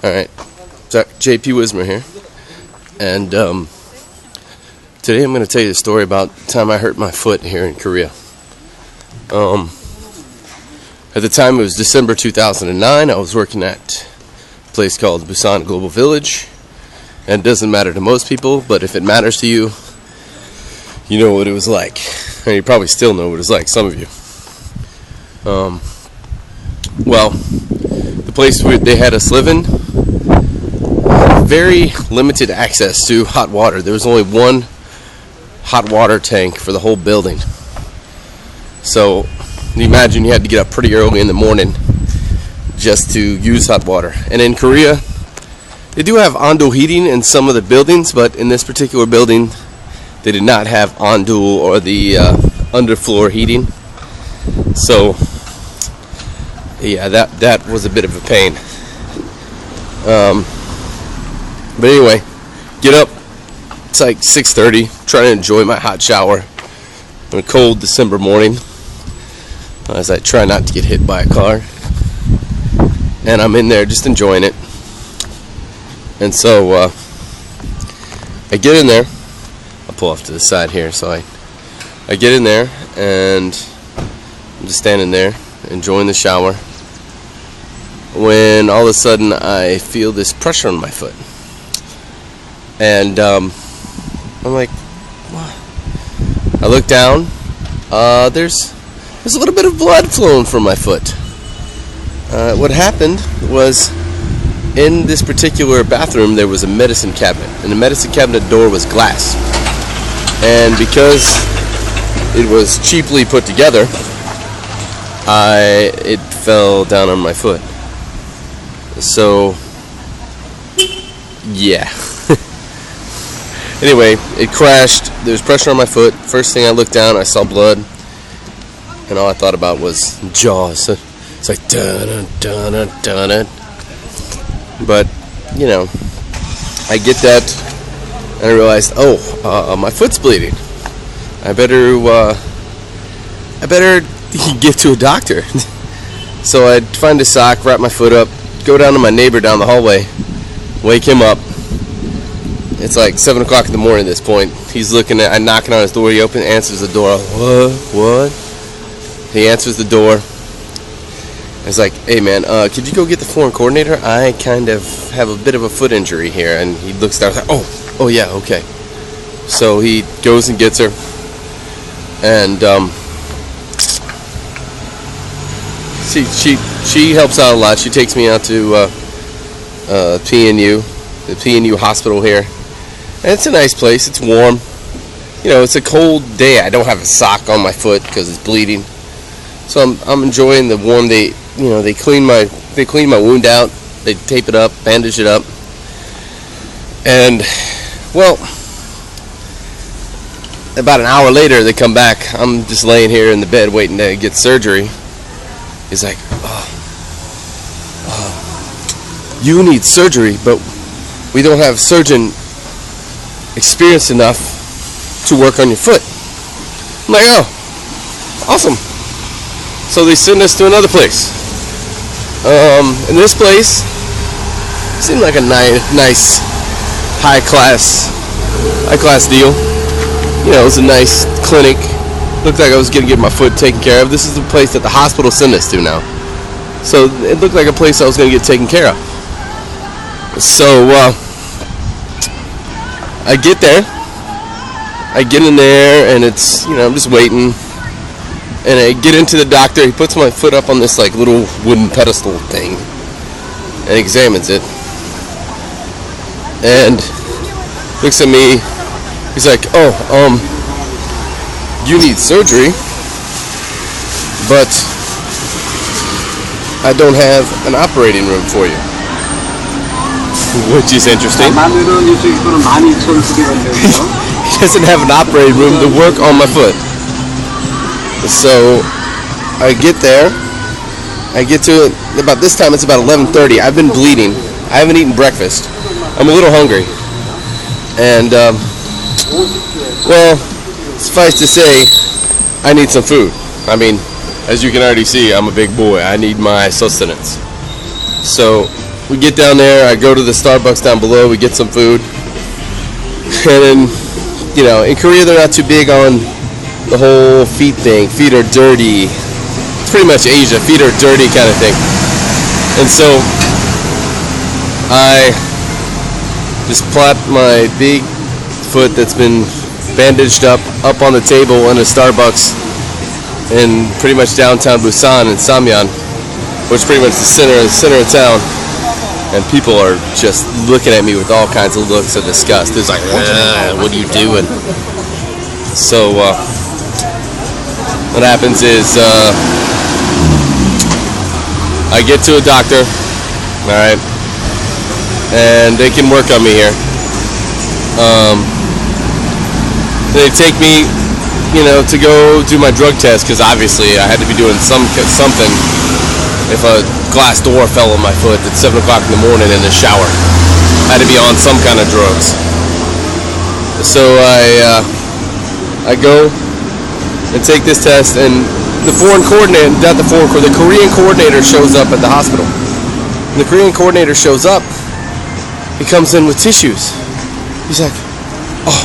Alright, JP Wismer here, and today I'm going to tell you the story about the time I hurt my foot here in Korea. At the time, it was December 2009. I was working at a place called Busan Global Village, and it doesn't matter to most people, but if it matters to you, you know what it was like, and you probably still know what it was like, some of you. Well, the place where they had us living, very limited access to hot water. There was only one hot water tank for the whole building. So you imagine you had to get up pretty early in the morning just to use hot water. And in Korea, they do have ondo heating in some of the buildings, but in this particular building, they did not have ondo or the underfloor heating. So yeah, that was a bit of a pain. But anyway, get up. It's like 6:30. Trying to enjoy my hot shower on a cold December morning, as I try not to get hit by a car. And I'm in there just enjoying it. And so I get in there. I'll pull off to the side here. So I get in there and I'm just standing there enjoying the shower, when all of a sudden I feel this pressure on my foot. And I'm like, what? I look down. There's a little bit of blood flowing from my foot. What happened was, in this particular bathroom, there was a medicine cabinet, and the medicine cabinet door was glass. And because it was cheaply put together, it fell down on my foot. So, yeah. Anyway, it crashed. There was pressure on my foot. First thing I looked down, I saw blood, and all I thought about was Jaws. It's like dun dun dun dun. But you know, I get that, and I realized, my foot's bleeding. I better get to a doctor. So I'd find a sock, wrap my foot up, go down to my neighbor down the hallway, wake him up. It's like 7 o'clock in the morning at this point. He's I'm knocking on his door. He answers the door. What? He answers the door. It's like, hey man, could you go get the foreign coordinator? I kind of have a bit of a foot injury here. And he looks down, like, oh yeah, okay. So he goes and gets her. And she helps out a lot. She takes me out to PNU, the PNU hospital here. And it's a nice place. It's warm. You know, it's a cold day. I don't have a sock on my foot because it's bleeding. So I'm enjoying the warm. They clean my wound out. They tape it up, bandage it up. And well, about an hour later they come back. I'm just laying here in the bed waiting to get surgery. He's like, you need surgery, but we don't have a surgeon experienced enough to work on your foot. I'm like, oh, awesome. So they send us to another place. And this place seemed like a nice high class deal. You know, it was a nice clinic. Looked like I was going to get my foot taken care of. This is the place that the hospital sent us to now. So it looked like a place I was going to get taken care of. So I get there. I get in there, and it's, I'm just waiting. And I get into the doctor. He puts my foot up on this like little wooden pedestal thing and examines it. And looks at me. He's like, you need surgery, but I don't have an operating room for you. Which is interesting. He doesn't have an operating room to work on my foot. So I get there. I get to it about this time. It's about 11:30. I've been bleeding. I haven't eaten breakfast. I'm a little hungry. And well, suffice to say, I need some food. I mean, as you can already see, I'm a big boy. I need my sustenance. So we get down there. I go to the Starbucks down below. We get some food, and then, you know, in Korea they're not too big on the whole feet thing. Feet are dirty. It's pretty much Asia. Feet are dirty kind of thing. And so I just plop my big foot that's been bandaged up on the table in a Starbucks in pretty much downtown Busan in Samyeon, which is pretty much the center of town. And people are just looking at me with all kinds of looks of disgust. It's like, what are you doing? So what happens is I get to a doctor, all right, and they can work on me here. They take me, you know, to go do my drug test, because obviously I had to be doing something if a glass door fell on my foot at 7 o'clock in the morning in the shower. I had to be on some kind of drugs. So I go and take this test, and the Korean coordinator shows up at the hospital. When the Korean coordinator shows up, he comes in with tissues. He's like, "Oh,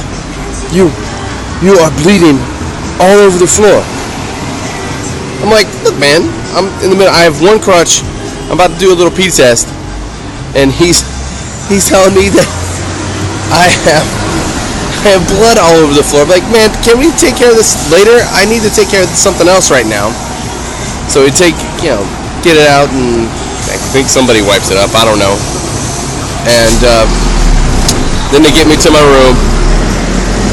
you are bleeding all over the floor." I'm like, "Look, man, I'm in the middle. I have one crutch. I'm about to do a little pee test, and he's telling me that I have blood all over the floor." I'm like, "Man, can we take care of this later? I need to take care of something else right now." So we get it out, and I think somebody wipes it up. I don't know. And then they get me to my room,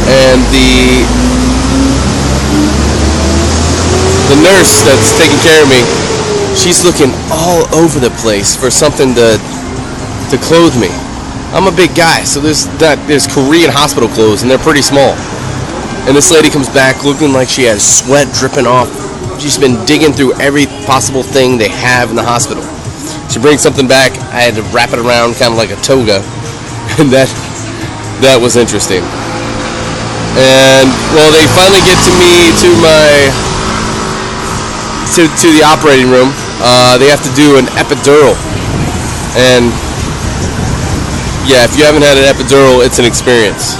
and the nurse that's taking care of me, she's looking all over the place for something to clothe me. I'm a big guy, so there's Korean hospital clothes, and they're pretty small. And this lady comes back looking like she has sweat dripping off. She's been digging through every possible thing they have in the hospital. She brings something back. I had to wrap it around kind of like a toga, and that was interesting. And well, they finally get to me to the operating room. They have to do an epidural, and yeah, if you haven't had an epidural, it's an experience.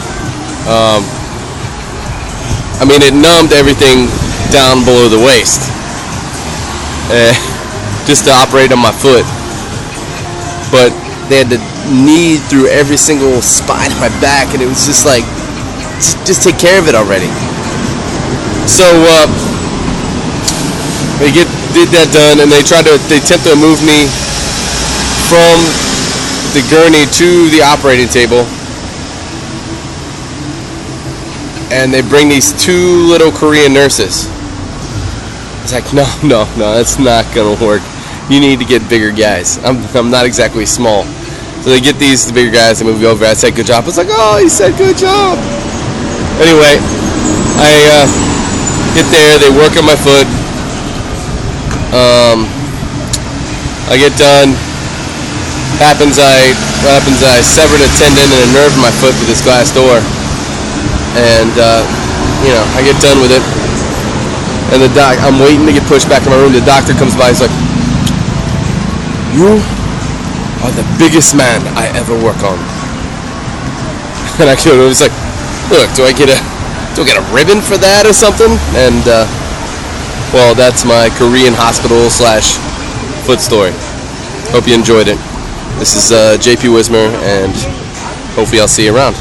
I mean, it numbed everything down below the waist, just to operate on my foot. But they had to knead through every single spine of my back, and it was just like, just take care of it already. So they did that done, and they attempt to move me from the gurney to the operating table, and they bring these two little Korean nurses. It's like, no, that's not gonna work. You need to get bigger guys. I'm not exactly small. So they get the bigger guys and move me over. I said good job. It's like, oh, he said good job. Anyway, I get there. They work on my foot. I get done. What happens? I severed a tendon and a nerve in my foot with this glass door. And I get done with it. And I'm waiting to get pushed back in my room. The doctor comes by. He's like, "You are the biggest man I ever work on." And I go, he's like, "Look, do I get a ribbon for that or something?" And well, that's my Korean hospital / foot story. Hope you enjoyed it. This is JP Wismer, and hopefully I'll see you around.